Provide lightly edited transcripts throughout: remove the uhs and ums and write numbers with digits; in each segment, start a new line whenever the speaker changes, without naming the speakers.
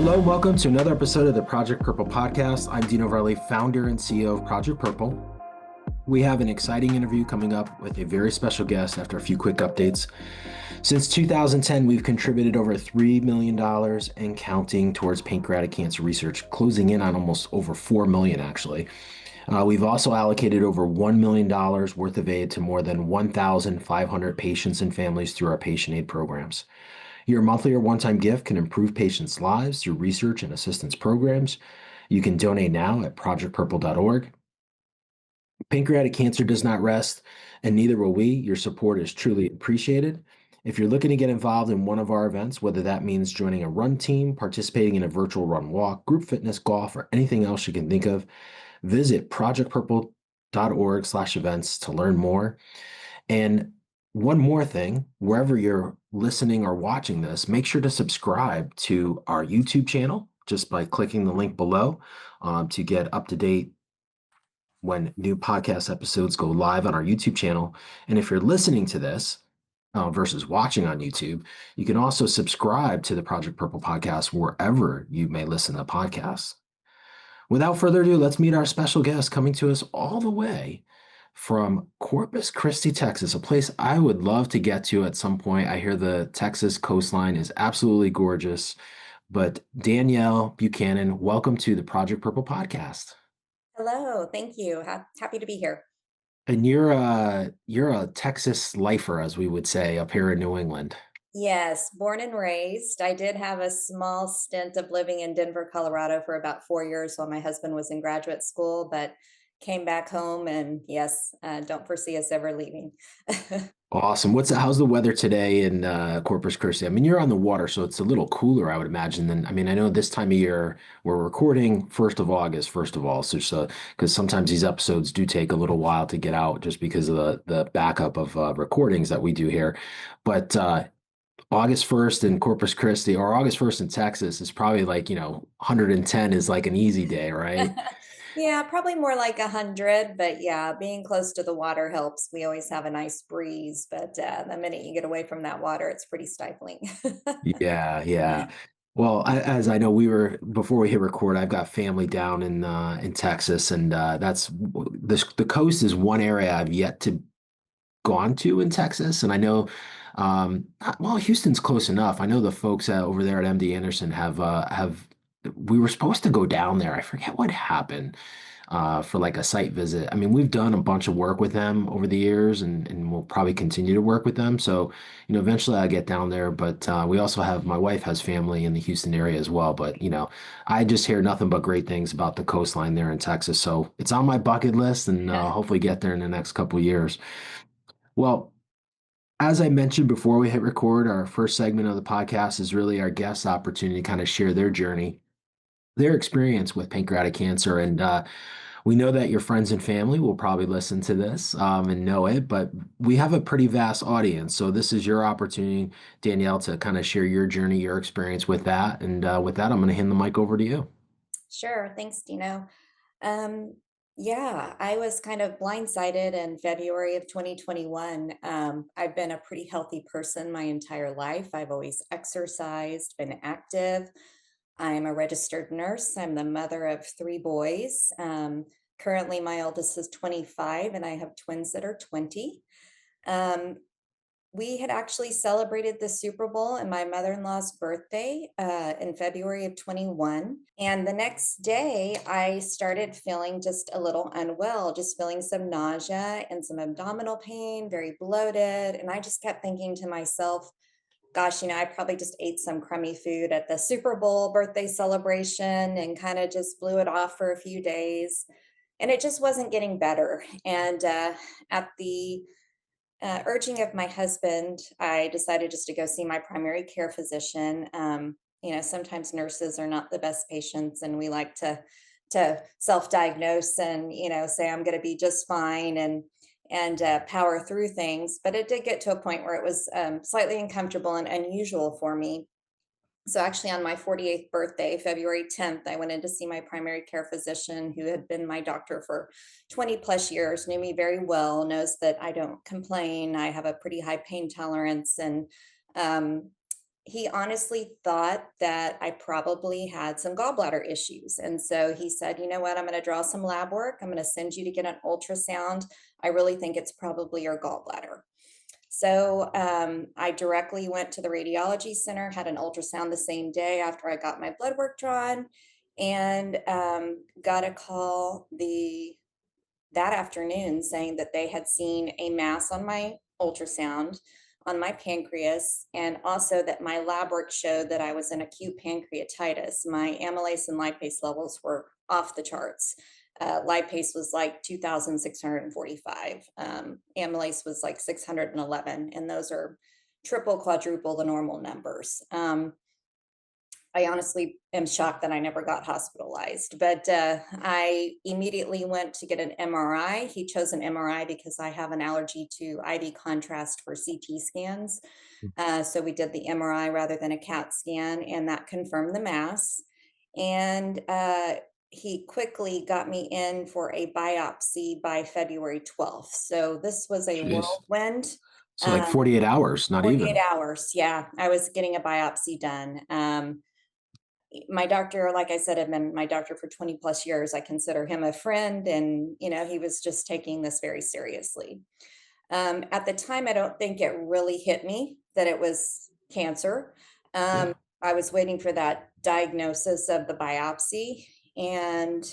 Hello, and welcome to another episode of the Project Purple podcast. I'm Dino Verrelli, founder and CEO of Project Purple. We have an exciting interview coming up with a very special guest after a few quick updates. Since 2010, we've contributed over $3 million and counting towards pancreatic cancer research, closing in on almost over $4 million actually. We've also allocated over $1 million worth of aid to more than 1,500 patients and families through our patient aid programs. Your monthly or one-time gift can improve patients' lives through research and assistance programs. You can donate now at projectpurple.org. Pancreatic cancer does not rest, and neither will we. Your support is truly appreciated. If you're looking to get involved in one of our events, whether that means joining a run team, participating in a virtual run walk, group fitness, golf, or anything else you can think of, visit projectpurple.org/events to learn more. And one more thing, wherever you're listening or watching this, make sure to subscribe to our YouTube channel just by clicking the link below to get up to date when new podcast episodes go live on our YouTube channel. And if you're listening to this versus watching on YouTube, you can also subscribe to the Project Purple podcast wherever you may listen to podcasts. Without further ado, let's meet our special guest coming to us all the way from Corpus Christi, Texas, a place I would love to get to at some point. I hear the Texas coastline is absolutely gorgeous. But Danielle Buchanan, welcome to the Project Purple podcast.
Hello, thank you. Happy to be here.
And you're a Texas lifer, as we would say, up here in New England.
Yes, born and raised. I did have a small stint of living in Denver, Colorado for about 4 years while my husband was in graduate school, but came back home and yes, don't foresee us ever leaving.
Awesome. How's the weather today in Corpus Christi? I mean, you're on the water, so it's a little cooler, I would imagine. Than I mean, I know this time of year we're recording 1st of August, first of all, so because sometimes these episodes do take a little while to get out just because of the backup of recordings that we do here. But August 1st in Corpus Christi or August 1st in Texas is probably like, 110 is like an easy day, right?
Yeah, probably more like 100, but yeah, being close to the water helps. We always have a nice breeze, but the minute you get away from that water, it's pretty stifling.
Yeah, yeah. Well, as I know, before we hit record. I've got family down in Texas, and the coast is one area I've yet to gone to in Texas, and I know, well, Houston's close enough. I know the folks over there at MD Anderson have. We were supposed to go down there. I forget what happened for like a site visit. I mean, we've done a bunch of work with them over the years, and we'll probably continue to work with them. So, eventually I'll get down there. But we also my wife has family in the Houston area as well. But, I just hear nothing but great things about the coastline there in Texas. So it's on my bucket list, and hopefully get there in the next couple of years. Well, as I mentioned before we hit record, our first segment of the podcast is really our guest opportunity to kind of share their journey, their experience with pancreatic cancer. And we know that your friends and family will probably listen to this and know it, but we have a pretty vast audience. So this is your opportunity, Danielle, to kind of share your journey, your experience with that. And with that, I'm going to hand the mic over to you.
Sure. Thanks, Dino. Um, yeah, I was kind of blindsided in February of 2021. I've been a pretty healthy person my entire life. I've always exercised, been active. I'm a registered nurse. I'm the mother of three boys. Currently, my oldest is 25, and I have twins that are 20. Um, we had actually celebrated the Super Bowl and my mother-in-law's birthday in February of 21. And the next day, I started feeling just a little unwell, just feeling some nausea and some abdominal pain, very bloated. And I just kept thinking to myself, gosh, I probably just ate some crummy food at the Super Bowl birthday celebration and kind of just blew it off for a few days. And it just wasn't getting better. And at the urging of my husband, I decided just to go see my primary care physician. Sometimes nurses are not the best patients, and we like to self-diagnose and say I'm going to be just fine and power through things. But it did get to a point where it was slightly uncomfortable and unusual for me. So actually on my 48th birthday, February 10th, I went in to see my primary care physician who had been my doctor for 20 plus years, knew me very well, knows that I don't complain. I have a pretty high pain tolerance. And um, he honestly thought that I probably had some gallbladder issues. And so he said, you know what, I'm going to draw some lab work. I'm going to send you to get an ultrasound. I really think it's probably your gallbladder. So I directly went to the radiology center, had an ultrasound the same day after I got my blood work drawn, and got a call that afternoon saying that they had seen a mass on my ultrasound on my pancreas, and also that my lab work showed that I was in acute pancreatitis. My amylase and lipase levels were off the charts. Lipase was like 2,645. Amylase was like 611, and those are triple, quadruple the normal numbers. I honestly am shocked that I never got hospitalized, but I immediately went to get an MRI. He chose an MRI because I have an allergy to IV contrast for CT scans. So we did the MRI rather than a CAT scan, and that confirmed the mass. And he quickly got me in for a biopsy by February 12th. So this was a
Jeez.
whirlwind.
So like 48 hours, not
48
even.
hours. Yeah, I was getting a biopsy done. My doctor, like I said, had been my doctor for 20 plus years. I consider him a friend, and he was just taking this very seriously. At the time, I don't think it really hit me that it was cancer.
Yeah.
I was waiting for that diagnosis of the biopsy. And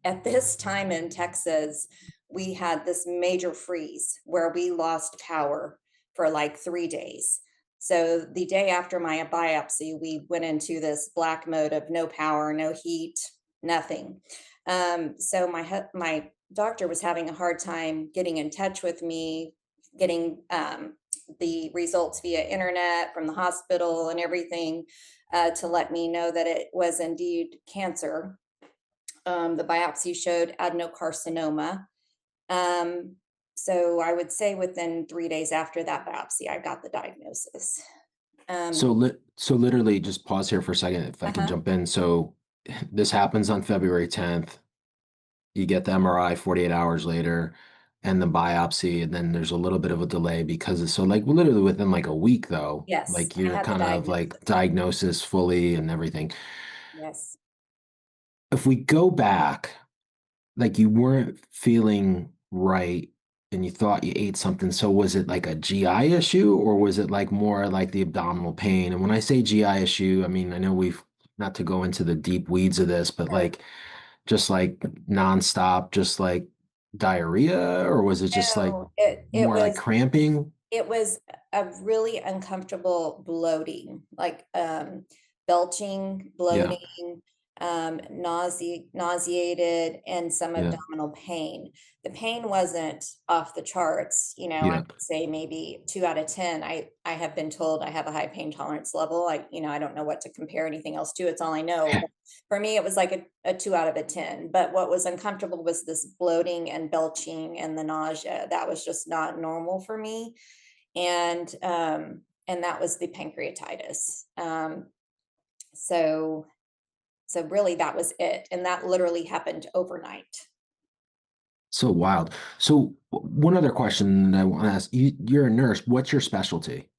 at this time in Texas, we had this major freeze where we lost power for like 3 days. So the day after my biopsy, we went into this black mode of no power, no heat, nothing. So my doctor was having a hard time getting in touch with me, getting the results via internet from the hospital and everything, to let me know that it was indeed cancer. The biopsy showed adenocarcinoma. Um, so I would say within 3 days after that biopsy, I got the diagnosis. Um,
So literally just pause here for a second if I can
uh-huh.
jump in. So this happens on February 10th. You get the MRI 48 hours later and the biopsy, and then there's a little bit of a delay because it's so like literally within like a week though,
Yes,
like
I
you're
had the
kind of like
diagnosis.
diagnosis fully and everything.
Yes.
If we go back, like you weren't feeling right and you thought you ate something. So was it like a GI issue or was it like more like the abdominal pain? And when I say GI issue, I mean, I know we've not to go into the deep weeds of this, but
Sure.
like just like nonstop, just like diarrhea, or was it just like
No, it
more like
was
cramping?
It was a really uncomfortable bloating, like, belching,
Yeah,
bloating, nauseated, and some
yeah,
abdominal pain. The pain wasn't off the charts, I
yeah.
would say maybe 2 out of 10. I have been told I have a high pain tolerance level. I don't know what to compare anything else to, it's all I know, but for me, it was like a 2 out of a 10. But what was uncomfortable was this bloating and belching and the nausea. That was just not normal for me, and that was the pancreatitis. So so really that was it, and that literally happened overnight.
So wild. So one other question that I want to ask you, you're a nurse. What's your specialty?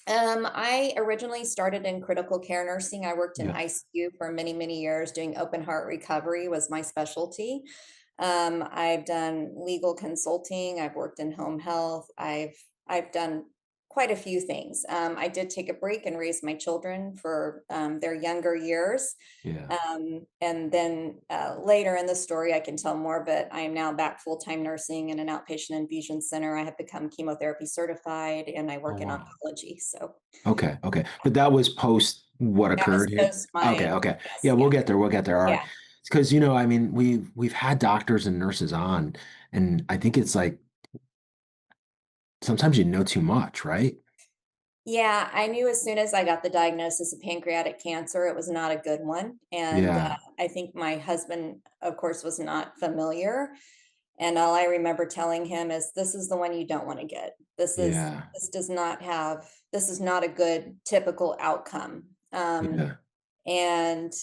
I originally started in critical care nursing. I worked in
Yeah.
ICU for many, many years. Doing open heart recovery was my specialty. I've done legal consulting. I've worked in home health. I've done quite a few things. I did take a break and raise my children for their younger years.
Yeah.
And then later in the story, I can tell more, but I am now back full-time nursing in an outpatient infusion center. I have become chemotherapy certified, and I
Oh,
work in
wow.
oncology. So
Okay, okay. But that was post what
that was
occurred here.
post my,
Okay, okay.
yes,
Yeah,
yeah,
we'll get there. We'll get there. All right.
yeah.
Because I mean, we've had doctors and nurses on, and I think it's like sometimes you know too much, right?
Yeah, I knew as soon as I got the diagnosis of pancreatic cancer, it was not a good one. And
Yeah,
I think my husband, of course, was not familiar. And all I remember telling him is, "This is the one you don't want to get.
yeah,
This is not a good typical outcome."
yeah,
And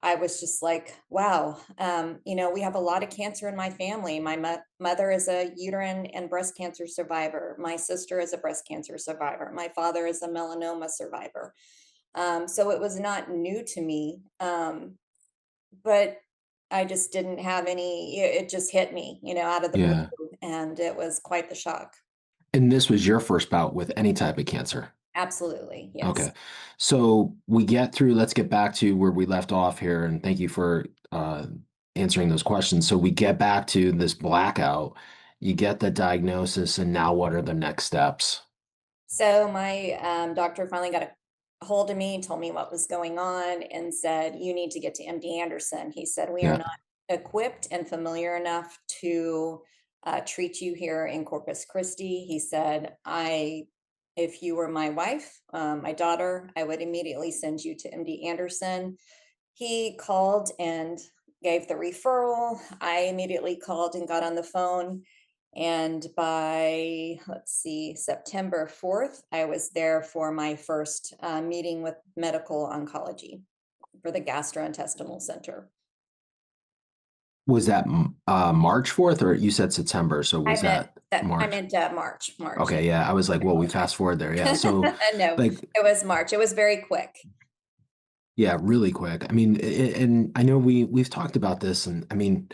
I was just like, wow, we have a lot of cancer in my family. My mother is a uterine and breast cancer survivor. My sister is a breast cancer survivor. My father is a melanoma survivor. So it was not new to me. But I just didn't have any, it just hit me, out of the blue,
Yeah.
and it was quite the shock.
And this was your first bout with any type of cancer.
Absolutely, yes.
Okay. So we get through, let's get back to where we left off here, and thank you for answering those questions. So we get back to this blackout, you get the diagnosis, and now what are the next steps?
So my doctor finally got a hold of me, told me what was going on, and said, "You need to get to MD Anderson." He said, "We are
Yeah.
not equipped and familiar enough to treat you here in Corpus Christi." He said, if you were my wife, my daughter, I would immediately send you to MD Anderson." He called and gave the referral. I immediately called and got on the phone. And by, let's see, September 4th, I was there for my first meeting with medical oncology for the gastrointestinal center.
Was that March 4th, or you said September? So was that
I
March?
meant March.
Okay, yeah. I was like,
I
well, we fast
apologize.
forward there. Yeah. So
No,
like,
it was March. It was very quick.
yeah, really quick. I mean, and I know we've talked about this, and I mean,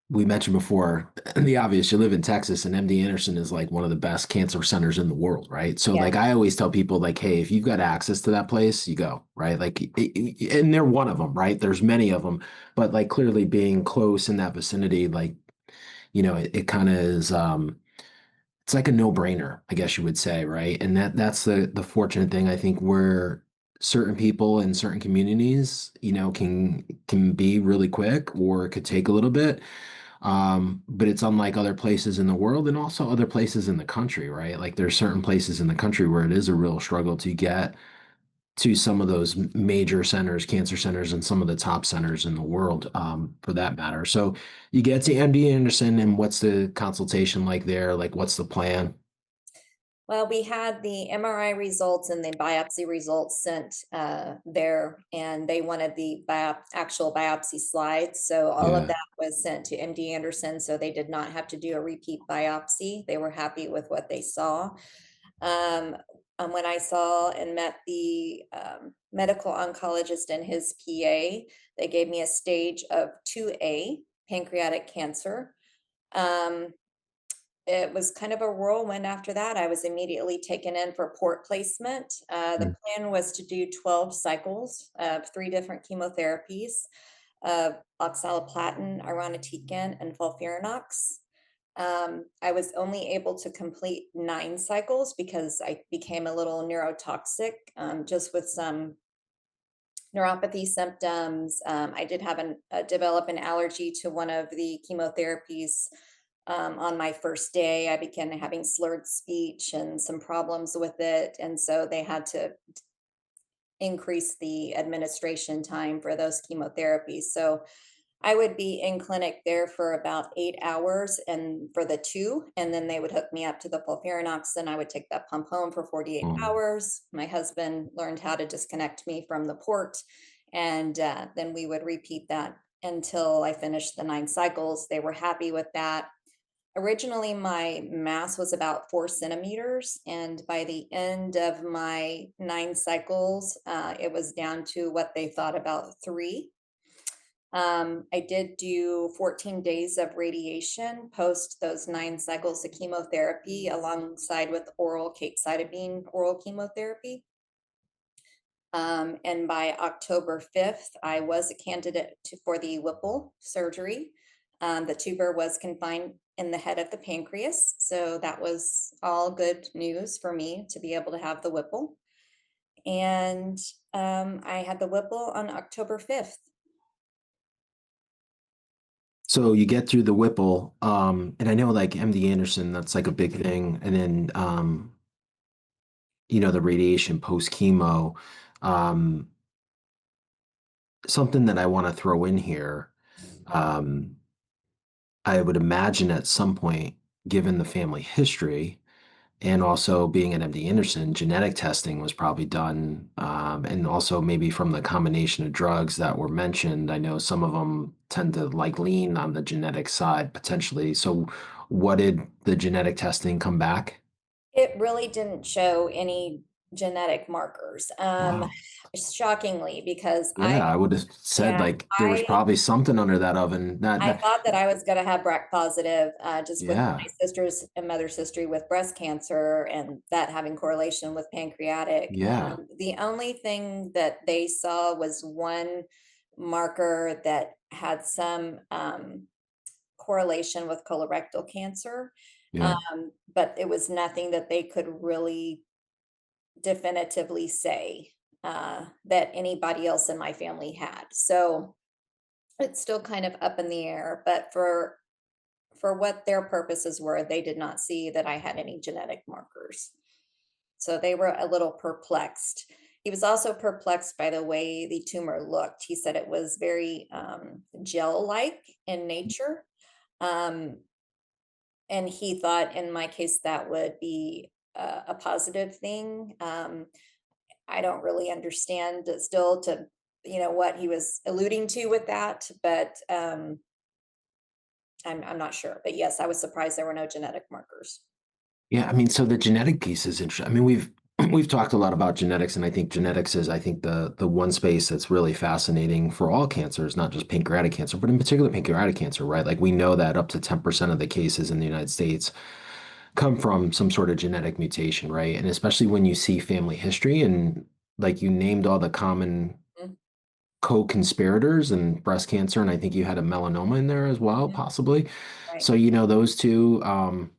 we mentioned before the obvious. You live in Texas, and MD Anderson is like one of the best cancer centers in the world, right? So,
Yeah.
like, I always tell people, like, hey, if you've got access to that place, you go, right? Like, and they're one of them, right? There's many of them, but like clearly being close in that vicinity, like, it kind of is. It's like a no-brainer, I guess you would say, right? And that's the fortunate thing, I think, where certain people in certain communities, can be really quick, or it could take a little bit. But it's unlike other places in the world, and also other places in the country, right? Like there's certain places in the country where it is a real struggle to get to some of those major centers, cancer centers, and some of the top centers in the world, for that matter. So you get to MD Anderson, and what's the consultation like there? Like, what's the plan?
Well, we had the MRI results and the biopsy results sent there, and they wanted the actual biopsy slides. So all of
Yeah.
that was sent to MD Anderson. So they did not have to do a repeat biopsy. They were happy with what they saw. Um, when I saw and met the medical oncologist and his PA, they gave me a stage of 2A pancreatic cancer. Um, it was kind of a whirlwind after that. I was immediately taken in for port placement. The
Mm.
plan was to do 12 cycles of three different chemotherapies, oxaliplatin, irinotecan, and FOLFIRINOX. I was only able to complete 9 cycles because I became a little neurotoxic, just with some neuropathy symptoms. I did have develop an allergy to one of the chemotherapies. On my first day, I began having slurred speech and some problems with it, and so they had to increase the administration time for those chemotherapies. So I would be in clinic there for about 8 hours and for the two, and then they would hook me up to the FOLFIRINOX, and I would take that pump home for 48
Um,
hours. My husband learned how to disconnect me from the port, and then we would repeat that until I finished the 9 cycles. They were happy with that. Originally, my mass was about 4 centimeters, and by the end of my 9 cycles, it was down to what they thought about 3. I did do 14 days of radiation post those 9 cycles of chemotherapy alongside with oral capecitabine oral chemotherapy. And by October 5th, I was a candidate for the Whipple surgery. The tumor was confined in the head of the pancreas. So that was all good news for me to be able to have the Whipple. And I had the Whipple on October 5th.
so you get through the Whipple, and I know like MD Anderson, that's like a big thing. And then, the radiation post chemo. Um, Something that I want to throw in here. Um, I would imagine at some point, given the family history, and also being at MD Anderson, genetic testing was probably done. And also maybe from the combination of drugs that were mentioned, I know some of them tend to like lean on the genetic side potentially. So what did the genetic testing come back?
It really didn't show any. genetic markers.
Wow.
Shockingly, because
Yeah, I would have said
yeah,
like there was
I
probably something under that oven.
I thought that I was gonna have BRCA positive, just with
Yeah,
my sister's and mother's history with breast cancer and that having correlation with pancreatic.
yeah,
The only thing that they saw was one marker that had some, correlation with colorectal cancer,
yeah.
but it was nothing that they could really definitively say, that anybody else in my family had. So, it's still kind of up in the air, but for what their purposes were, they did not see that I had any genetic markers. So they were a little perplexed. He was also perplexed by the way the tumor looked. He said it was very gel-like in nature. Um, and he thought in my case that would be a positive thing. I don't really understand still to, what he was alluding to with that, but I'm not sure, but yes, I was surprised there were no genetic markers.
Yeah, I mean, so the genetic piece is interesting. I mean, we've talked a lot about genetics, and I think genetics is, I think, the one space that's really fascinating for all cancers, not just pancreatic cancer, but in particular pancreatic cancer, right? Like we know that up to 10% of the cases in the United States come from some sort of genetic mutation, right? And especially when you see family history and like you named all the common
Mhm,
co-conspirators and breast cancer, and I think you had a melanoma in there as well,
mhm,
possibly.
right.
So, those two are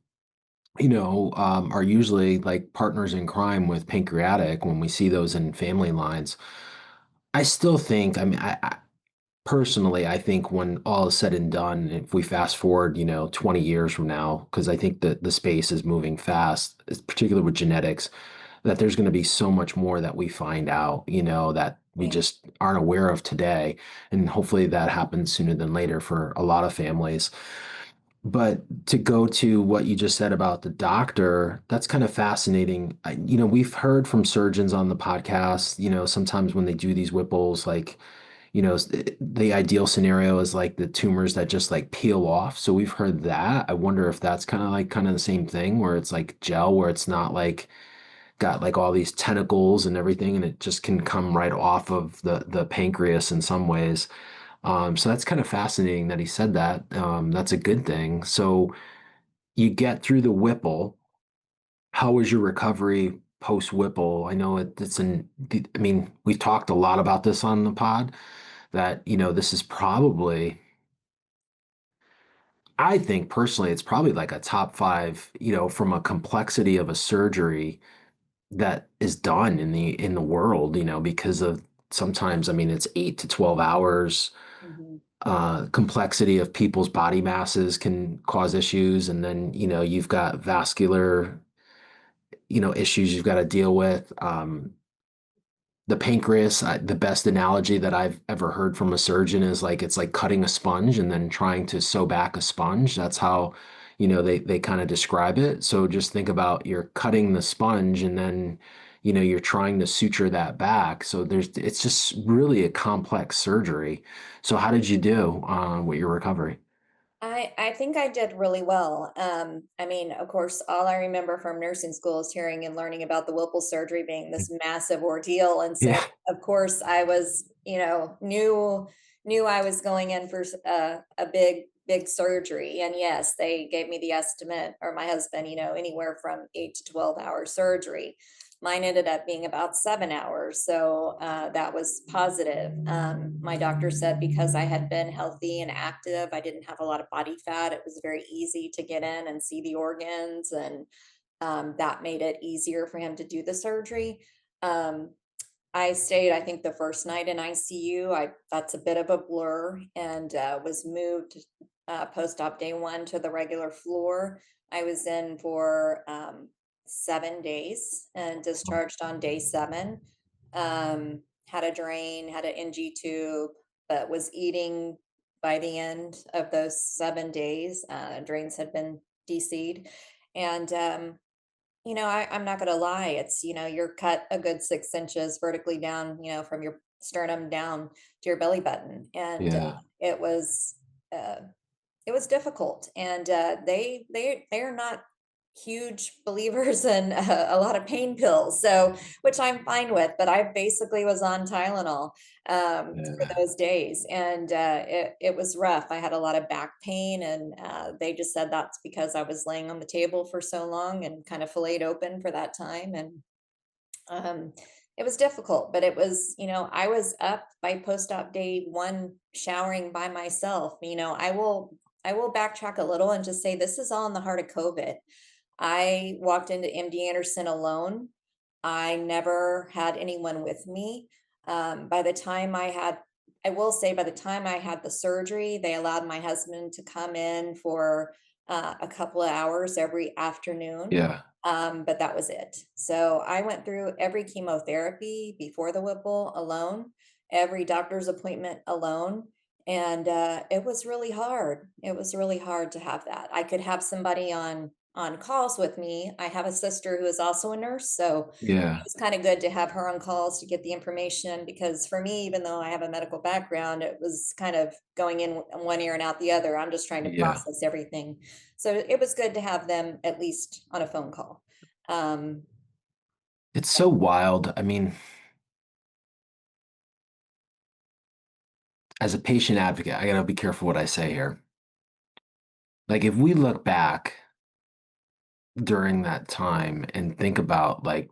usually like partners in crime with pancreatic when we see those in family lines. I still think, I mean, I personally, I think when all is said and done, if we fast forward, 20 years from now, because I think that the space is moving fast, particularly with genetics, that there's going to be so much more that we find out, that we
Right.
just aren't aware of today. And hopefully that happens sooner than later for a lot of families. But to go to what you just said about the doctor, that's kind of fascinating. We've heard from surgeons on the podcast, sometimes when they do these Whipples, like, the ideal scenario is like the tumors that just like peel off. So we've heard that. I wonder if that's kind of the same thing where it's like gel, where it's not like got like all these tentacles and everything, and it just can come right off of the pancreas in some ways. So that's kind of fascinating that he said that. That's a good thing. So you get through the Whipple. How was your recovery post Whipple? I know I mean, we've talked a lot about this on the pod that, this is probably, I think personally, it's probably like a top five, from a complexity of a surgery that is done in the world, because of sometimes, I mean, it's 8 to 12 hours.
Mhm.
Complexity of people's body masses can cause issues, and then you've got vascular issues you've got to deal with. The pancreas, the best analogy that I've ever heard from a surgeon is like it's like cutting a sponge and then trying to sew back a sponge. That's how they kind of describe it. So just think about you're cutting the sponge and then you're trying to suture that back. So it's just really a complex surgery. So how did you do with your recovery?
I think I did really well. I mean, of course, all I remember from nursing school is hearing and learning about the Whipple surgery being this massive ordeal, and so
Yeah.
of course I was, knew I was going in for a big surgery, and yes, they gave me the estimate, or my husband, anywhere from 8 to 12 hour surgery. Mine ended up being about 7 hours, so that was positive. My doctor said because I had been healthy and active, I didn't have a lot of body fat. It was very easy to get in and see the organs, and that made it easier for him to do the surgery. Um, I stayed, I think, the first night in ICU. That's a bit of a blur, and was moved post-op day one to the regular floor. I was in for 7 days and discharged on day seven. Had a drain, had an NG tube, but was eating by the end of those 7 days. Drains had been DC'd, and I'm not gonna lie, it's, you're cut a good 6 inches vertically down, from your sternum down to your belly button. And
Yeah.
it was uh it was difficult. And they are not huge believers in a lot of pain pills, so which I'm fine with, but I basically was on Tylenol for
Yeah.
those days, and it was rough. I had a lot of back pain, and they just said that's because I was laying on the table for so long and kind of filleted open for that time, and um, it was difficult, but it was, I was up by post-op day 1 showering by myself. I will backtrack a little and just say this is all in the heart of COVID. I walked into MD Anderson alone. I never had anyone with me. By the time I will say, by the time I had the surgery, they allowed my husband to come in for a couple of hours every afternoon.
Yeah.
But that was it. So I went through every chemotherapy before the Whipple alone, every doctor's appointment alone. And it was really hard. It was really hard to have that. I could have somebody on calls with me. I have a sister who is also a nurse, so
Yeah.
it's kind of good to have her on calls to get the information because for me, even though I have a medical background, it was kind of going in one ear and out the other. I'm just trying to
Yeah.
process everything. So it was good to have them at least on a phone call. Um,
It's so wild. I mean, as a patient advocate, I gotta be careful what I say here. Like, if we look back during that time and think about like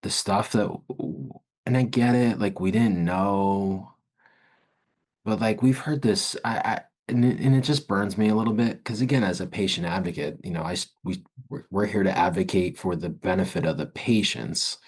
the stuff that, and I get it, like we didn't know, but like we've heard this, and it just burns me a little bit because again, as a patient advocate, we're here to advocate for the benefit of the patients.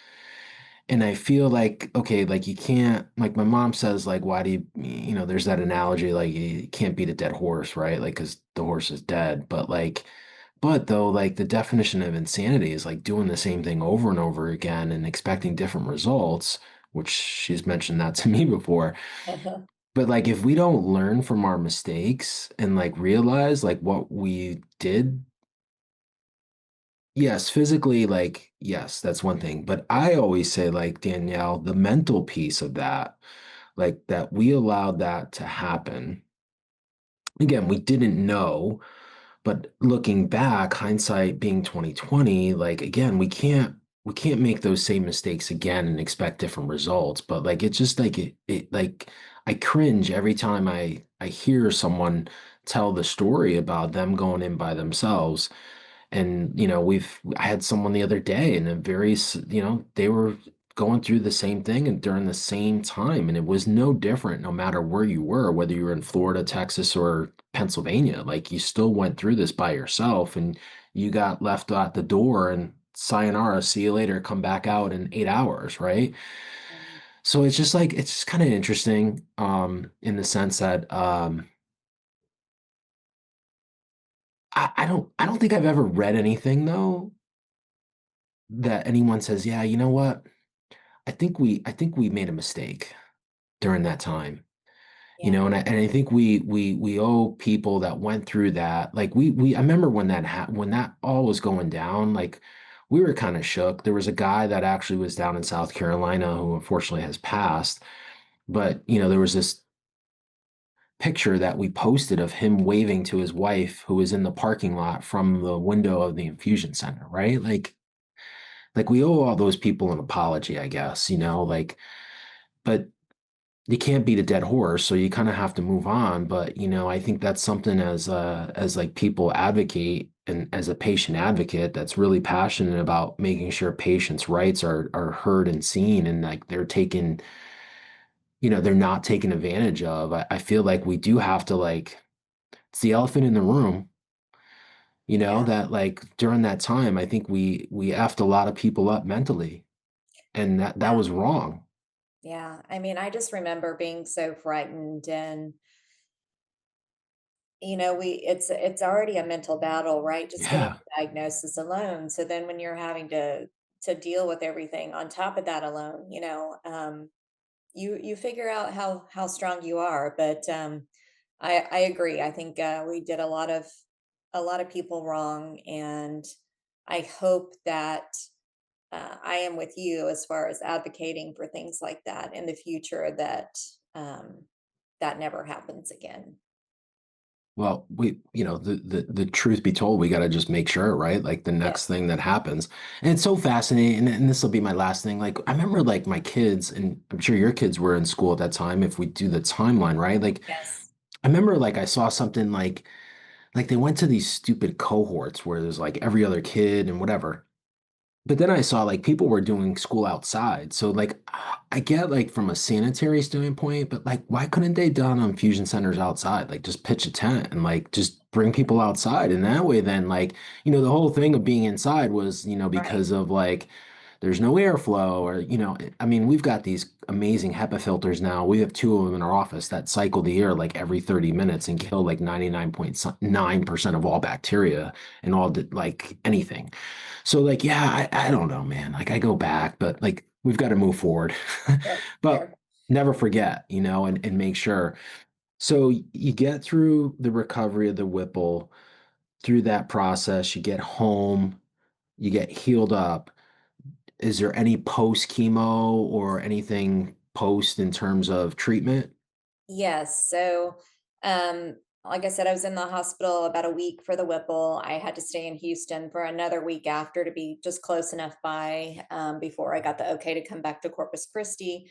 And I feel like, okay, like you can't, like my mom says, like, why do there's that analogy, like you can't beat a dead horse, right? Like, because the horse is dead. But though, like the definition of insanity is like doing the same thing over and over again and expecting different results, which she's mentioned that to me before. But like, if we don't learn from our mistakes and like realize like what we did, yes, physically, like, yes, that's one thing. But I always say, like, Danielle, the mental piece of that, like, that we allowed that to happen. Again, we didn't know, but looking back, hindsight being 2020, like, again, we can't make those same mistakes again and expect different results. But like, it's just like like, I cringe every time I hear someone tell the story about them going in by themselves and I had someone the other day and a they were going through the same thing and during the same time and it was no different no matter where you were, whether you were in Florida, Texas, or Pennsylvania. Like you still went through this by yourself and you got left at the door and sayonara, see you later, come back out in 8 hours, right? So it's just like it's just kind of interesting in the sense that I don't think I've ever read anything though that anyone says, yeah, you know what? I think we made a mistake during that time.
yeah.
And I think we owe people that went through that. Like I remember when when that all was going down, like we were kind of shook. There was a guy that actually was down in South Carolina who unfortunately has passed, but there was this picture that we posted of him waving to his wife who was in the parking lot from the window of the infusion center, right? Like we owe all those people an apology, I guess, like, but you can't beat a dead horse, so you kind of have to move on. But, I think that's something as like people advocate and as a patient advocate that's really passionate about making sure patients' rights are heard and seen and like they're not taken advantage of. I feel like we do have to like it's the elephant in the room,
Yeah.
that like during that time, I think we effed a lot of people up mentally. And that
Yeah.
was wrong.
Yeah. I mean, I just remember being so frightened and it's already a mental battle, right? Just getting
Yeah.
the diagnosis alone. So then when you're having to deal with everything on top of that alone, you figure out how strong you are. But I agree. I think we did a lot of people wrong, and I hope that I am with you as far as advocating for things like that in the future that that never happens again.
Well, the truth be told, we got to just make sure, right? Like the next
Yes.
thing that happens. And it's so fascinating. And this will be my last thing. Like, I remember like my kids, and I'm sure your kids were in school at that time, if we do the timeline, right? Like,
Yes.
I remember like I saw something like they went to these stupid cohorts where there's like every other kid and whatever. But then I saw like people were doing school outside. So like I get like from a sanitary standpoint, but like why couldn't they done on fusion centers outside? Like just pitch a tent and like just bring people outside. And that way then like, the whole thing of being inside was,
Right.
because of like there's no airflow or, I mean, we've got these amazing HEPA filters now. We have two of them in our office that cycle the air like every 30 minutes and kill like 99.9% of all bacteria and all like anything. So like, yeah, I don't know, man. Like I go back, but like we've got to move forward.
Fair.
But
Fair.
never forget, and make sure. So you get through the recovery of the Whipple, through that process, you get home, you get healed up. Is there any post chemo or anything post in terms of treatment?
Yes. So, like I said, I was in the hospital about a week for the Whipple. I had to stay in Houston for another week after to be just close enough by before I got the okay to come back to Corpus Christi.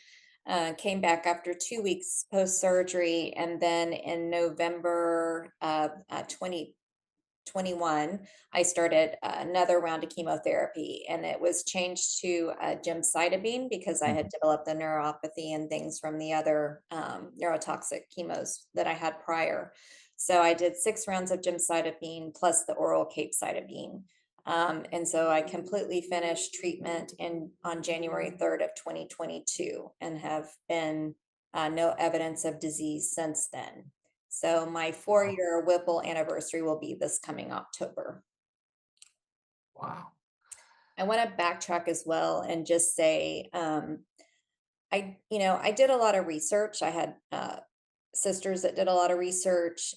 Came back after 2 weeks post surgery, and then in November of 21, I started another round of chemotherapy, and it was changed to gemcitabine because I had
Mhm.
developed the neuropathy and things from the other neurotoxic chemos that I had prior. So I did 6 rounds of gemcitabine plus the oral capecitabine. And so I completely finished treatment in on January 3rd of 2022 and have been no evidence of disease since then. So my
Wow.
4-year Whipple anniversary will be this coming October.
Wow.
I want to backtrack as well and just say, I did a lot of research. I had sisters that did a lot of research,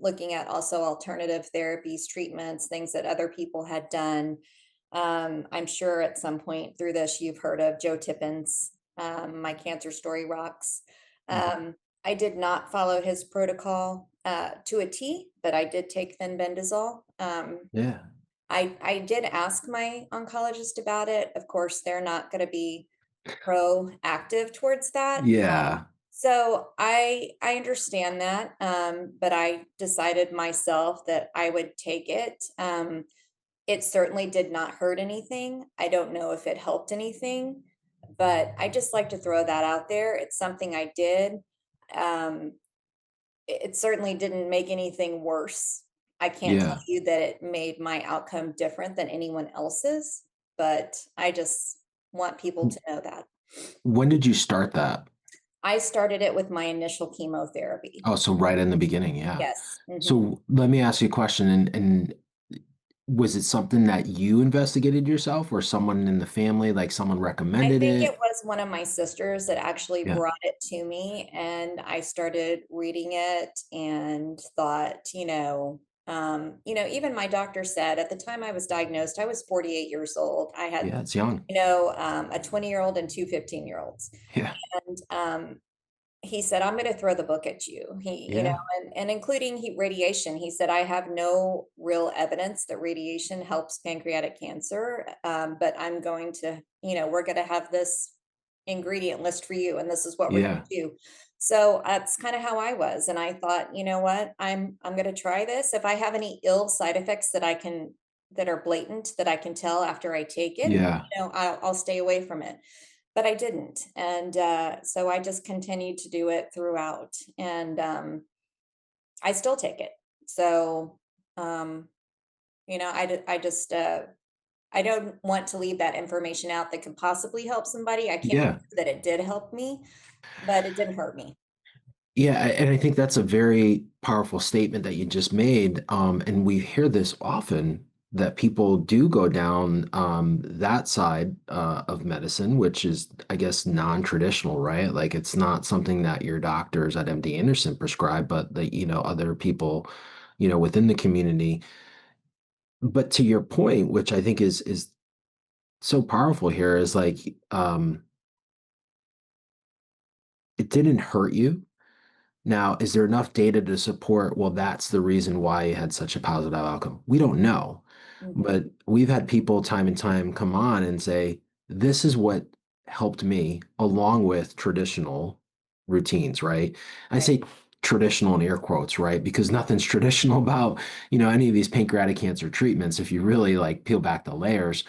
looking at also alternative therapies, treatments, things that other people had done. I'm sure at some point through this, you've heard of Joe Tippins, My Cancer Story Rocks.
Mhm.
Um, I did not follow his protocol to a T, but I did take fenbendazole.
Yeah.
I did ask my oncologist about it. Of course, they're not going to be proactive towards that.
Yeah.
So I understand that, but I decided myself that I would take it. It certainly did not hurt anything. I don't know if it helped anything, but I just like to throw that out there. It's something I did. Um, it certainly didn't make anything worse. I can't tell
Yeah.
you that it made my outcome different than anyone else's, but I just want people to know that.
When did you start that?
I started it with my initial chemotherapy.
Oh, so right in the beginning, yeah.
Yes. Mhm.
So let me ask you a question, and was it something that you investigated yourself or someone in the family, like someone
I
recommended
think it
it?
was one of my sisters that actually
Yeah.
brought it to me, and I started reading it and thought, even my doctor said at the time I was diagnosed, I was 48 years old. I had,
Yeah, it's young.
a 20-year-old and two 15-year-olds.
Yeah.
And he said, I'm going to throw the book at you.
Yeah.
And including radiation. He said, I have no real evidence that radiation helps pancreatic cancer, but I'm going to, we're going to have this ingredient list for you, and this is what we're going
Yeah.
to do. So that's kind of how I was, and I thought, you know what, I'm going to try this. If I have any ill side effects that are blatant that I can tell after I take it,
Yeah.
I'll stay away from it, but I didn't. And so I just continued to do it throughout. And I still take it. So, um, I just, I don't want to leave that information out that could possibly help somebody. I can't
Yeah.
prove that it did help me, but it didn't hurt me.
Yeah, and I think that's a very powerful statement that you just made. And we hear this often that people do go down that side of medicine, which is, I guess, non-traditional, right? Like it's not something that your doctors at MD Anderson prescribe, but that, other people, within the community. But to your point, which I think is so powerful here, is like it didn't hurt you. Now, is there enough data to support, well, that's the reason why you had such a positive outcome? We don't know.
Mhm.
But we've had people time and time come on and say, this is what helped me, along with traditional routines, right? I
Right.
say traditional in air quotes, right? Because nothing's traditional about, any of these pancreatic cancer treatments. If you really like peel back the layers,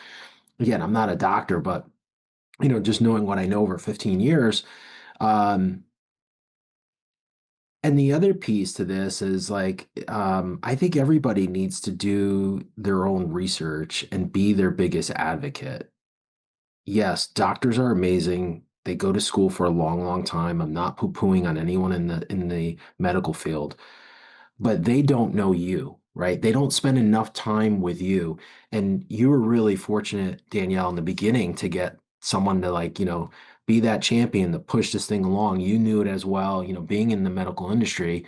again, I'm not a doctor, but just knowing what I know over 15 years, um, and the other piece to this is like, I think everybody needs to do their own research and be their biggest advocate. Yes, doctors are amazing. They go to school for a long, long time. I'm not poo-pooing on anyone in the medical field, but they don't know you, right? They don't spend enough time with you. And you were really fortunate, Danielle, in the beginning to get someone to like, be that champion to push this thing along. You knew it as well, being in the medical industry.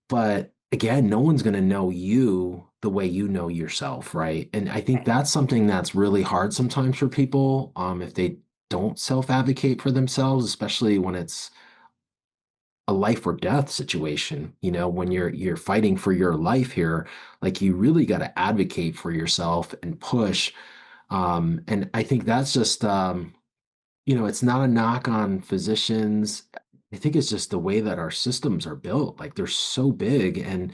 But again, no one's going to know you the way you know yourself, right? And I think
Right.
that's something that's really hard sometimes for people, if they don't self-advocate for themselves, especially when it's a life or death situation, when you're fighting for your life here, like you really got to advocate for yourself and push. And I think that's just it's not a knock on physicians. I think it's just the way that our systems are built. Like they're so big and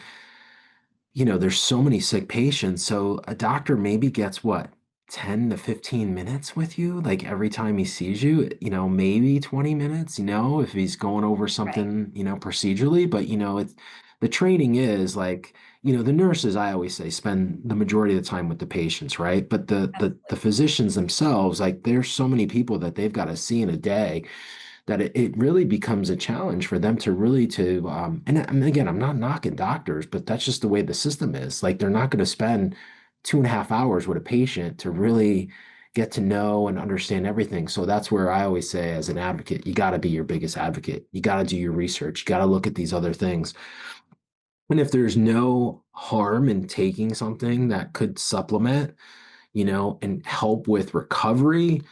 there's so many sick patients. So a doctor maybe gets what, 10 to 15 minutes with you, like every time he sees you, maybe 20 minutes, if he's going over
Right.
something, procedurally. But, it's the training is like, the nurses, I always say, spend the majority of the time with the patients, right? But the
Absolutely.
physicians themselves, like there's so many people that they've got to see in a day that it really becomes a challenge for them to really and again, I'm not knocking doctors, but that's just the way the system is. Like they're not going to spend 2.5 hours with a patient to really get to know and understand everything. So that's where I always say, as an advocate, you got to be your biggest advocate. You got to do your research. You got to look at these other things. And if there's no harm in taking something that could supplement, and help with recovery,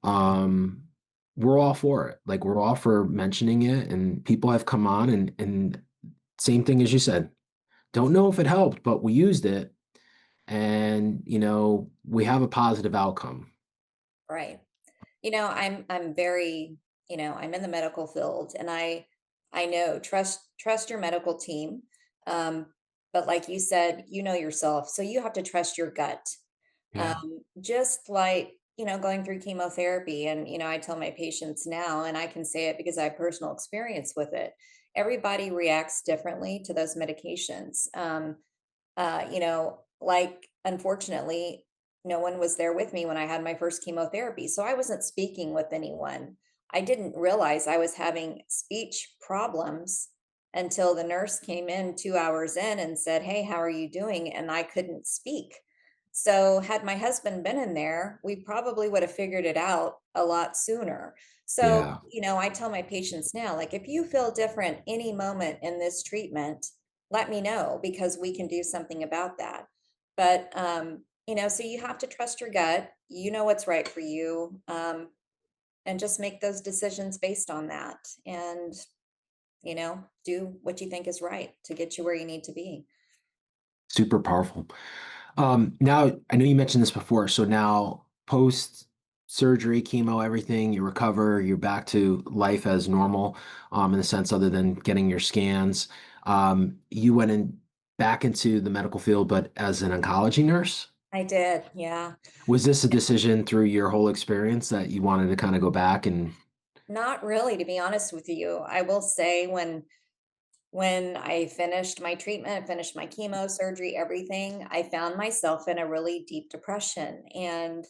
um, we're all for it. Like we're all for mentioning it, and people have come on and same thing as you said. Don't know if it helped, but we used it, and we have a positive outcome.
Right. I'm very, I'm in the medical field, and I know, trust your medical team. Um, but like you said, you know yourself, so you have to trust your gut.
Yeah,
Just like, going through chemotherapy, and I tell my patients now, and I can say it because I have personal experience with it. Everybody reacts differently to those medications. Like, unfortunately, no one was there with me when I had my first chemotherapy. So I wasn't speaking with anyone. I didn't realize I was having speech problems until the nurse came in 2 hours in and said, "Hey, how are you doing?" And I couldn't speak. So, had my husband been in there, we probably would have figured it out a lot sooner. So,
yeah.
I tell my patients now, like, if you feel different any moment in this treatment, let me know because we can do something about that. But so you have to trust your gut. You know what's right for you, and just make those decisions based on that. And do what you think is right to get you where you need to be.
Super powerful. Now I know you mentioned this before, so now post surgery, chemo, everything, you recover, you're back to life as normal, in the sense other than getting your scans. You went in back into the medical field, but as an oncology nurse.
I did, yeah.
Was this a decision through your whole experience that you wanted to kind of go back and
Not really, to be honest with you. I will say, when I finished my treatment, finished my chemo, surgery, everything, I found myself in a really deep depression, and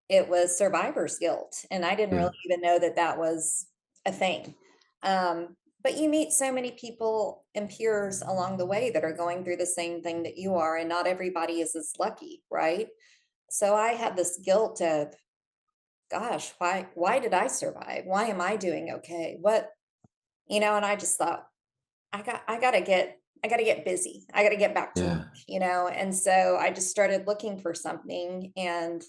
it was survivor's guilt, and I didn't
yeah,
really even know that that was a thing. But you meet so many people and peers along the way that are going through the same thing that you are, and not everybody is as lucky, right? So I had this guilt of, gosh, why did I survive? Why am I doing okay? And I just thought, I gotta get busy. I gotta get back to work,
yeah.
And so I just started looking for something, and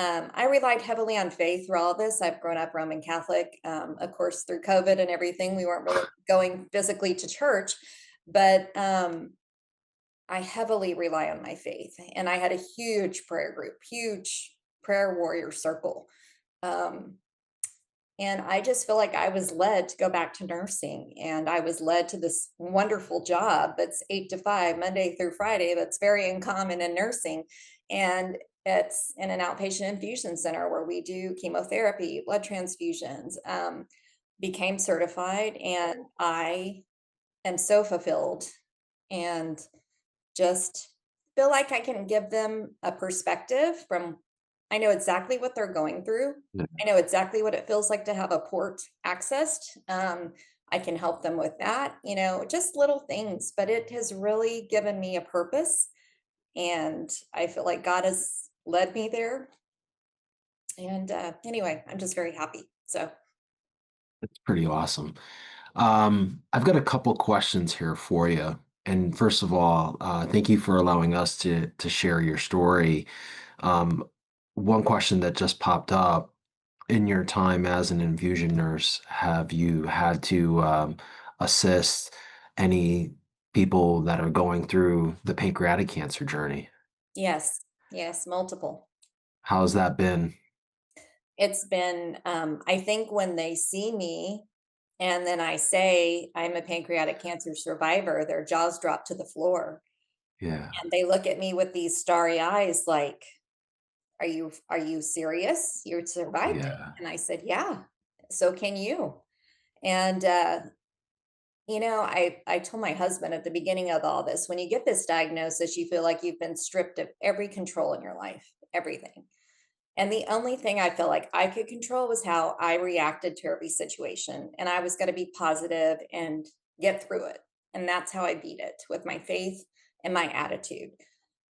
I relied heavily on faith through all this. I've grown up Roman Catholic. Of course, through COVID and everything, we weren't really going physically to church, but I heavily rely on my faith. And I had a huge prayer group, huge prayer warrior circle. Um, and I just feel like I was led to go back to nursing. And I was led to this wonderful job that's 8 to 5, Monday through Friday, that's very uncommon in nursing. And it's in an outpatient infusion center where we do chemotherapy, blood transfusions, became certified, and I am so fulfilled and just feel like I can give them a perspective from I know exactly what they're going through.
Yeah.
I know exactly what it feels like to have a port accessed. I can help them with that, just little things, but it has really given me a purpose. And I feel like God has led me there. And anyway, I'm just very happy. So,
It's pretty awesome. I've got a couple questions here for you. And first of all, thank you for allowing us to share your story. Um, One question that just popped up: in your time as an infusion nurse, have you had to assist any people that are going through the pancreatic cancer journey?
yes, yes, multiple.
How's that been?
It's been, I think when they see me and then I say I'm a pancreatic cancer survivor, their jaws drop to the floor
Yeah,
and they look at me with these starry eyes like, are you serious? You survived it.
yeah,
And I said, yeah, so can you. And I told my husband at the beginning of all this, when you get this diagnosis, you feel like you've been stripped of every control in your life, everything. And the only thing I felt like I could control was how I reacted to every situation. And I was going to be positive and get through it. And that's how I beat it, with my faith and my attitude.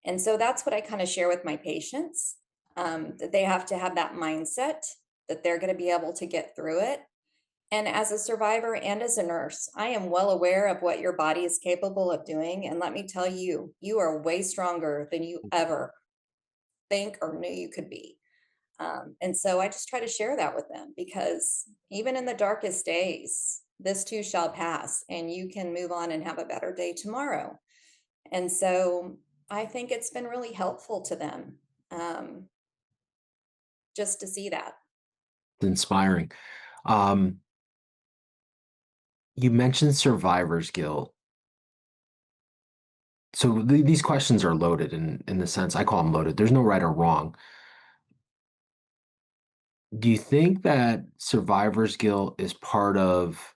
And so that's what I kind of share with my patients, that they have to have that mindset that they're going to be able to get through it. And as a survivor and as a nurse, I am well aware of what your body is capable of doing. And let me tell you, you are way stronger than you ever think or knew you could be. And so I just try to share that with them, because even in the darkest days, this too shall pass and you can move on and have a better day tomorrow. And so I think it's been really helpful to them, um, just to see that.
it's inspiring. Um, you mentioned survivor's guilt. So these questions are loaded in the sense I call them loaded. There's no right or wrong. Do you think that survivor's guilt is part of,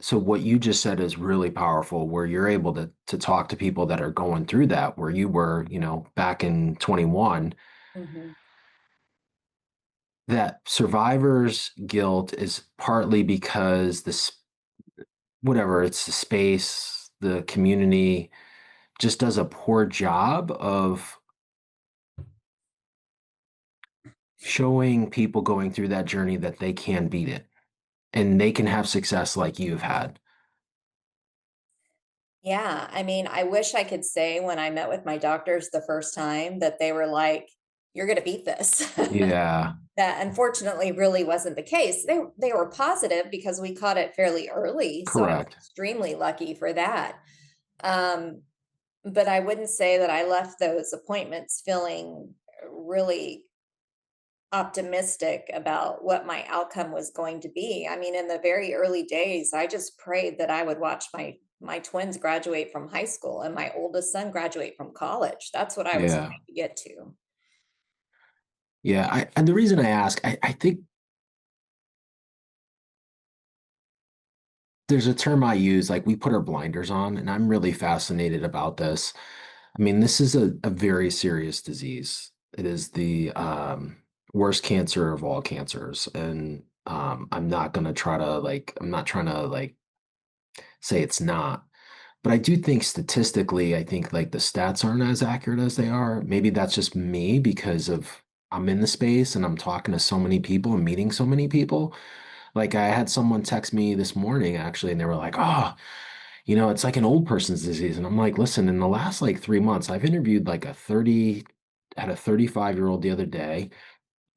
so what you just said is really powerful, where you're able to talk to people that are going through that, where you were, back in 21,
Mhm.
that survivor's guilt is partly because whatever, it's the space, the community just does a poor job of showing people going through that journey that they can beat it and they can have success like you've had.
Yeah, I mean, I wish I could say when I met with my doctors the first time that they were like, "You're gonna beat this."
Yeah,
That unfortunately really wasn't the case. They were positive because we caught it fairly early, so I was
correct.
extremely lucky for that. Um, but I wouldn't say that I left those appointments feeling really optimistic about what my outcome was going to be. I mean, in the very early days, I just prayed that I would watch my twins graduate from high school and my oldest son graduate from college. That's what I was
Yeah.
trying to get to.
Yeah. And the reason I ask, I think there's a term I use, like we put our blinders on, and I'm really fascinated about this. I mean, this is a very serious disease. It is the worst cancer of all cancers. And I'm not trying to like say it's not. But I do think statistically, I think like the stats aren't as accurate as they are. Maybe that's just me because of I'm in the space and I'm talking to so many people and meeting so many people. Like I had someone text me this morning actually, and they were like, "Oh, it's like an old person's disease." And I'm like, "Listen, in the last like 3 months, I've interviewed like had a 35-year-old the other day.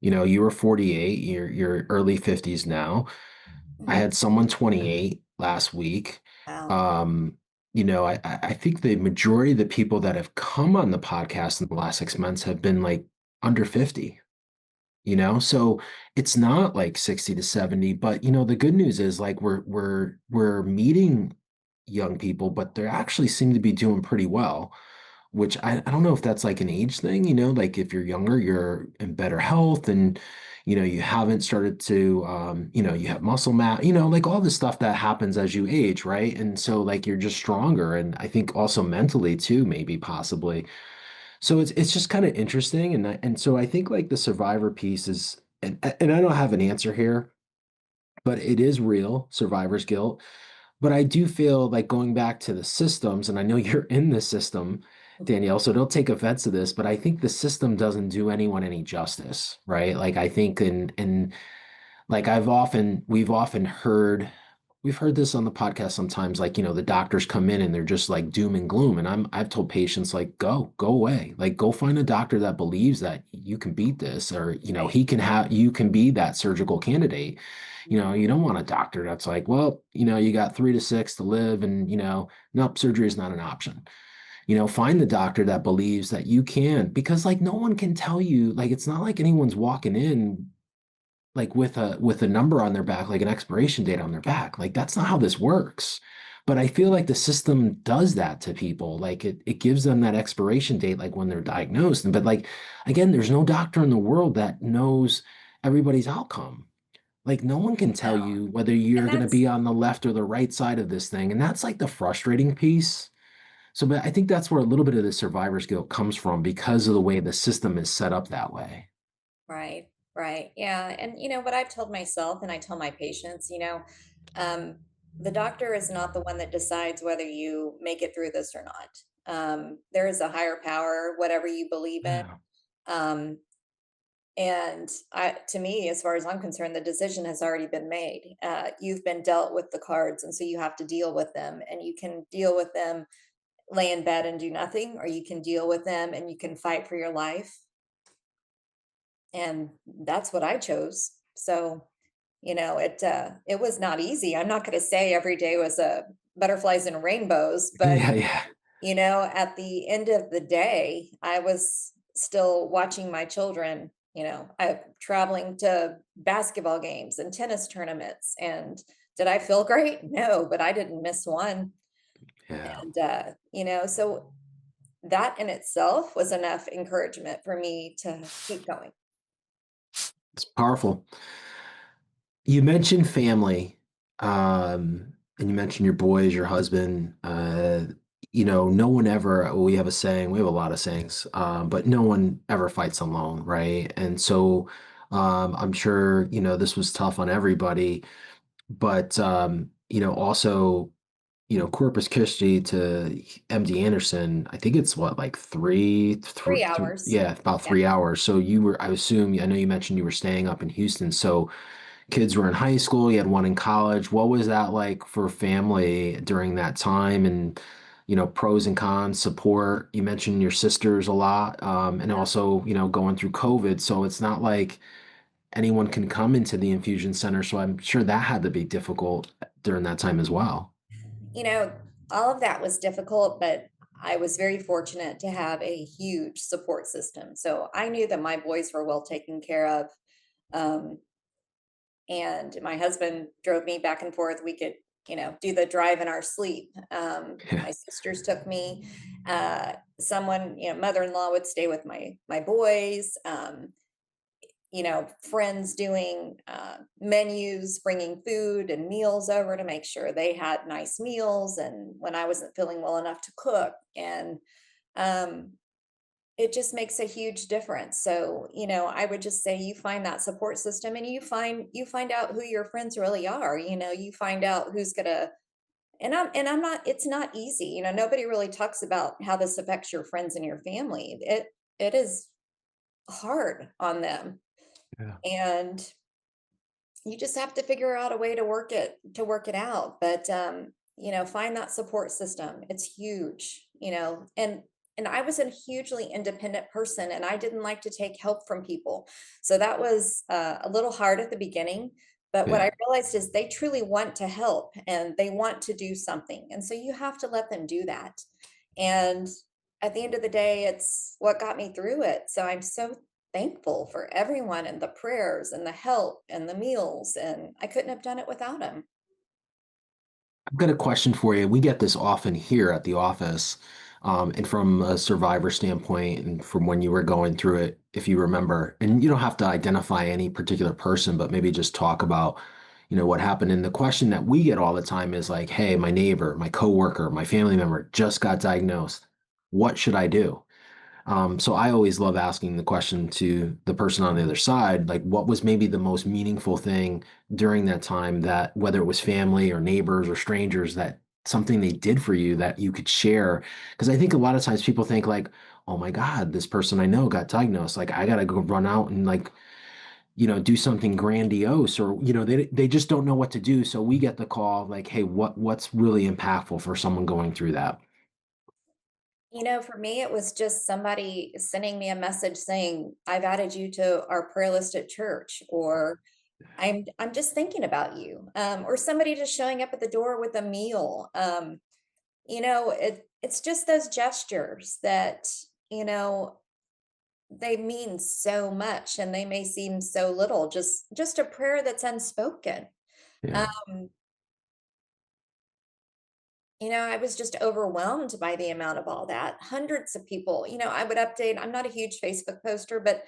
You were 48, you're early 50s now. I
Mhm.
had someone 28 last week.
Wow.
Um, I think the majority of the people that have come on the podcast in the last 6 months have been like under 50. So it's not like 60 to 70, but the good news is like we're meeting young people, but they actually seem to be doing pretty well, which I don't know if that's like an age thing, like if you're younger, you're in better health and you haven't started to you have muscle mass, like all the stuff that happens as you age, right? And so like you're just stronger and I think also mentally too, maybe possibly. So it's just kind of interesting, and so I think like the survivor piece is, and I don't have an answer here, but it is real, survivor's guilt. But I do feel like going back to the systems, and I know you're in the system, Danielle, so don't take offense to this, but I think the system doesn't do anyone any justice, right? Like I think and like we've often we've heard this on the podcast sometimes, like, the doctors come in and they're just like doom and gloom. And I've told patients like, go away, like go find a doctor that believes that you can beat this, or,
Right.
you can be that surgical candidate. You don't want a doctor that's like, well, you got 3 to 6 to live and, nope, surgery is not an option. Find the doctor that believes that you can, because like no one can tell you, like, it's not like anyone's walking in like with a number on their back, like an expiration date on their back. Like that's not how this works. But I feel like the system does that to people. Like it gives them that expiration date, like when they're diagnosed. But like again, there's no doctor in the world that knows everybody's outcome. Like no one can tell
No.
you whether
And
you're going to
that's
be on the left or the right side of this thing. And that's like the frustrating piece. So, but I think that's where a little bit of the survivor's guilt comes from because of the way the system is set up that way.
right. Right. Yeah. And what I've told myself and I tell my patients, um, the doctor is not the one that decides whether you make it through this or not. There is a higher power, whatever you believe in.
Yeah.
Um, and to me, as far as I'm concerned, the decision has already been made. You've been dealt with the cards, and so you have to deal with them. And you can deal with them, lay in bed and do nothing, or you can deal with them and you can fight for your life. And that's what I chose. So, it was not easy. I'm not going to say every day was a butterflies and rainbows, but
Yeah, yeah.
at the end of the day, I was still watching my children, I traveling to basketball games and tennis tournaments. And did I feel great? No, but I didn't miss one.
Yeah.
And so that in itself was enough encouragement for me to keep going.
It's powerful. You mentioned family, and you mentioned your boys, your husband. No one ever, we have a saying, we have a lot of sayings, but no one ever fights alone, right? And so I'm sure, this was tough on everybody, but, also, Corpus Christi to MD Anderson, I think it's what, like
3 hours.
yeah, about
Yeah.
3 hours. So I assume, I know you mentioned you were staying up in Houston. So, kids were in high school, you had one in college. What was that like for family during that time? And, pros and cons, support. You mentioned your sisters a lot, and
Yeah.
also, going through COVID. So it's not like anyone can come into the infusion center. So I'm sure that had to be difficult during that time as well.
You know, all of that was difficult, but I was very fortunate to have a huge support system. So I knew that my boys were well taken care of. Um, and my husband drove me back and forth. We could, do the drive in our sleep.
Yeah.
My sisters took me. Someone, mother-in-law would stay with my boys. Friends doing menus, bringing food and meals over to make sure they had nice meals. And when I wasn't feeling well enough to cook, and um, it just makes a huge difference. So, I would just say you find that support system, and you find out who your friends really are. You find out who's gonna. And I'm not. It's not easy. Nobody really talks about how this affects your friends and your family. It is hard on them,
Yeah.
and you just have to figure out a way to work it out. But find that support system. It's huge. And and I was a hugely independent person, and I didn't like to take help from people. So that was a little hard at the beginning. But what
Yeah.
I realized is they truly want to help and they want to do something. And so you have to let them do that. And at the end of the day, it's what got me through it. So I'm so thankful for everyone and the prayers and the help and the meals. And I couldn't have done it without them.
I've got a question for you. We get this often here at the office, and from a survivor standpoint, and from when you were going through it, if you remember, and you don't have to identify any particular person, but maybe just talk about, what happened. And the question that we get all the time is like, "Hey, my neighbor, my coworker, my family member just got diagnosed. What should I do?" So I always love asking the question to the person on the other side, like what was maybe the most meaningful thing during that time that whether it was family or neighbors or strangers that something they did for you that you could share. Because I think a lot of times people think like, oh my God, this person I know got diagnosed. Like I gotta go run out and like, do something grandiose or, they just don't know what to do. So we get the call like, hey, what's really impactful for someone going through that?
For me, it was just somebody sending me a message saying, I've added you to our prayer list at church, or I'm just thinking about you. Or somebody just showing up at the door with a meal. It's just those gestures that, you know, they mean so much and they may seem so little, just a prayer that's unspoken.
Yeah.
Um, I was just overwhelmed by the amount of all that. Hundreds of people, I would update. I'm not a huge Facebook poster, but,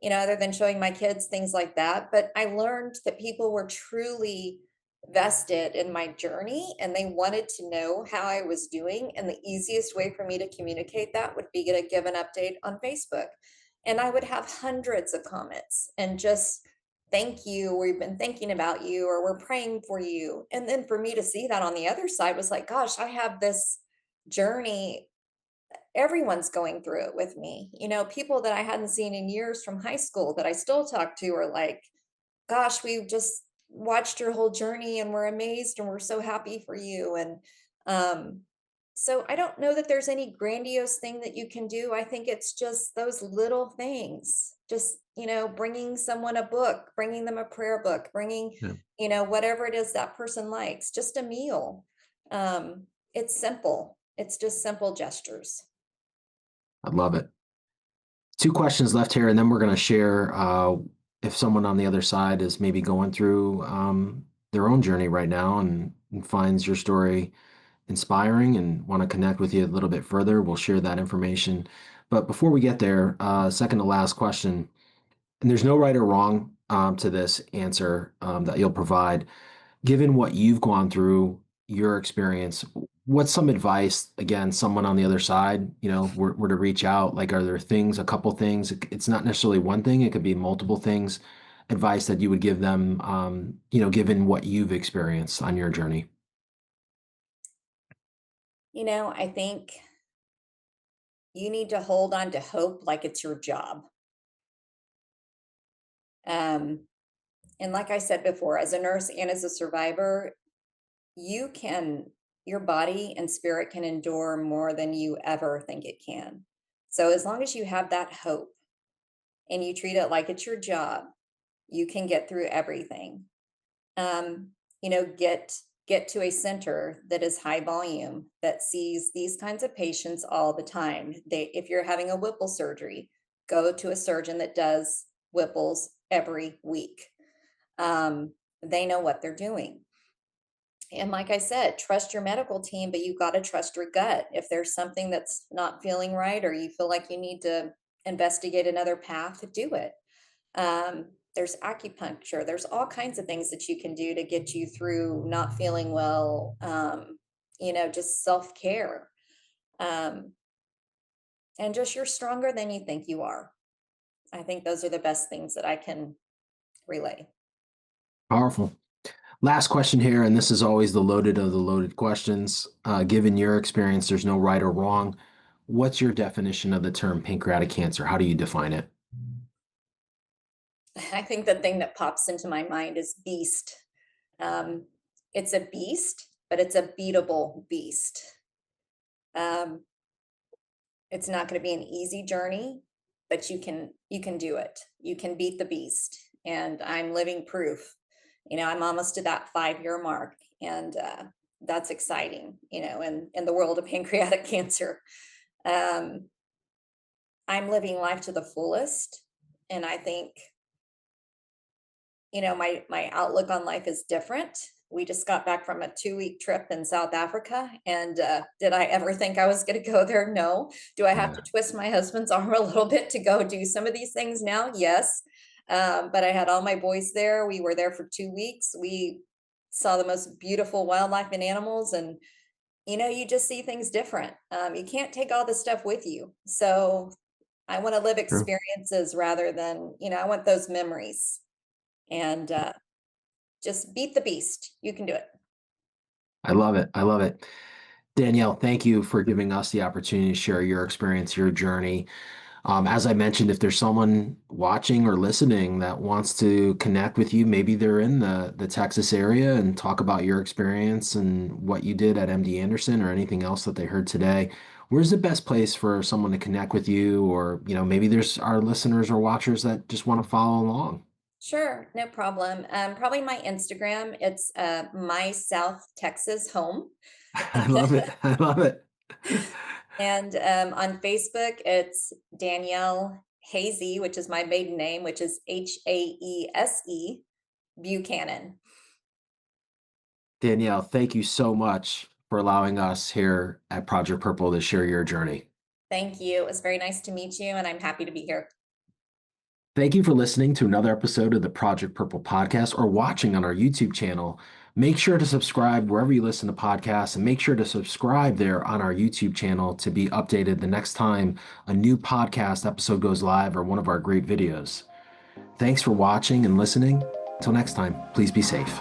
other than showing my kids things like that. But I learned that people were truly vested in my journey and they wanted to know how I was doing. And the easiest way for me to communicate that would be to give an update on Facebook. And I would have hundreds of comments and just thank you, we've been thinking about you, or we're praying for you. And then for me to see that on the other side was like, gosh, I have this journey. Everyone's going through it with me. People that I hadn't seen in years from high school that I still talk to are like, gosh, we just watched your whole journey and we're amazed and we're so happy for you. And um, so I don't know that there's any grandiose thing that you can do. I think it's just those little things. Just, bringing someone a book, bringing them a prayer book, bringing,
Yeah.
whatever it is that person likes, just a meal. It's simple. It's just simple gestures.
I love it. Two questions left here, and then we're going to share if someone on the other side is maybe going through their own journey right now and finds your story inspiring and want to connect with you a little bit further. We'll share that information. But before we get there, second to last question, and there's no right or wrong to this answer that you'll provide. Given what you've gone through, your experience, what's some advice, again, someone on the other side, were to reach out? Like, are there things, a couple things? It's not necessarily one thing, it could be multiple things, advice that you would give them, given what you've experienced on your journey.
I think you need to hold on to hope like it's your job. Um, and like I said before, as a nurse and as a survivor, you can your body and spirit can endure more than you ever think it can. So as long as you have that hope and you treat it like it's your job, you can get through everything. Um, get to a center that is high volume that sees these kinds of patients all the time. If you're having a Whipple surgery, go to a surgeon that does Whipples every week. They know what they're doing. And like I said, trust your medical team, but you got to trust your gut. If there's something that's not feeling right or you feel like you need to investigate another path, do it. There's acupuncture, there's all kinds of things that you can do to get you through not feeling well, just self care. Um, and just you're stronger than you think you are. I think those are the best things that I can relay.
Powerful. Last question here, and this is always the loaded of the loaded questions. Given your experience, there's no right or wrong. What's your definition of the term pancreatic cancer? How do you define it?
I think the thing that pops into my mind is beast. Um, it's a beast, but it's a beatable beast. Um, It's not going to be an easy journey, but you can do it. You can beat the beast. And I'm living proof. I'm almost to that 5-year mark, and that's exciting, in the world of pancreatic cancer. Um, I'm living life to the fullest, and I think my outlook on life is different. We just got back from a 2-week trip in South Africa, and did I ever think I was going to go there? No. Do I have
Yeah,
to twist my husband's arm a little bit to go do some of these things now? Yes. But I had all my boys there. We were there for 2 weeks. We saw the most beautiful wildlife and animals, and you just see things different. You can't take all this stuff with you. So I want to live
true.
experiences rather than, I want those memories. And just beat the beast. You can do it.
I love it. I love it. Danielle, thank you for giving us the opportunity to share your experience, your journey. As I mentioned, if there's someone watching or listening that wants to connect with you, maybe they're in the Texas area and talk about your experience and what you did at MD Anderson or anything else that they heard today, where's the best place for someone to connect with you? Or, maybe there's our listeners or watchers that just want to follow along.
Sure, no problem. Probably my Instagram. It's my South Texas home.
I love it. I love it.
And on Facebook, it's Danielle Hazy, which is my maiden name, which is Haese Buchanan.
Danielle, thank you so much for allowing us here at Project Purple to share your journey.
Thank you. It was very nice to meet you, and I'm happy to be here.
Thank you for listening to another episode of the Project Purple podcast or watching on our YouTube channel. Make sure to subscribe wherever you listen to podcasts and make sure to subscribe there on our YouTube channel to be updated the next time a new podcast episode goes live or one of our great videos. Thanks for watching and listening. Until next time, please be safe.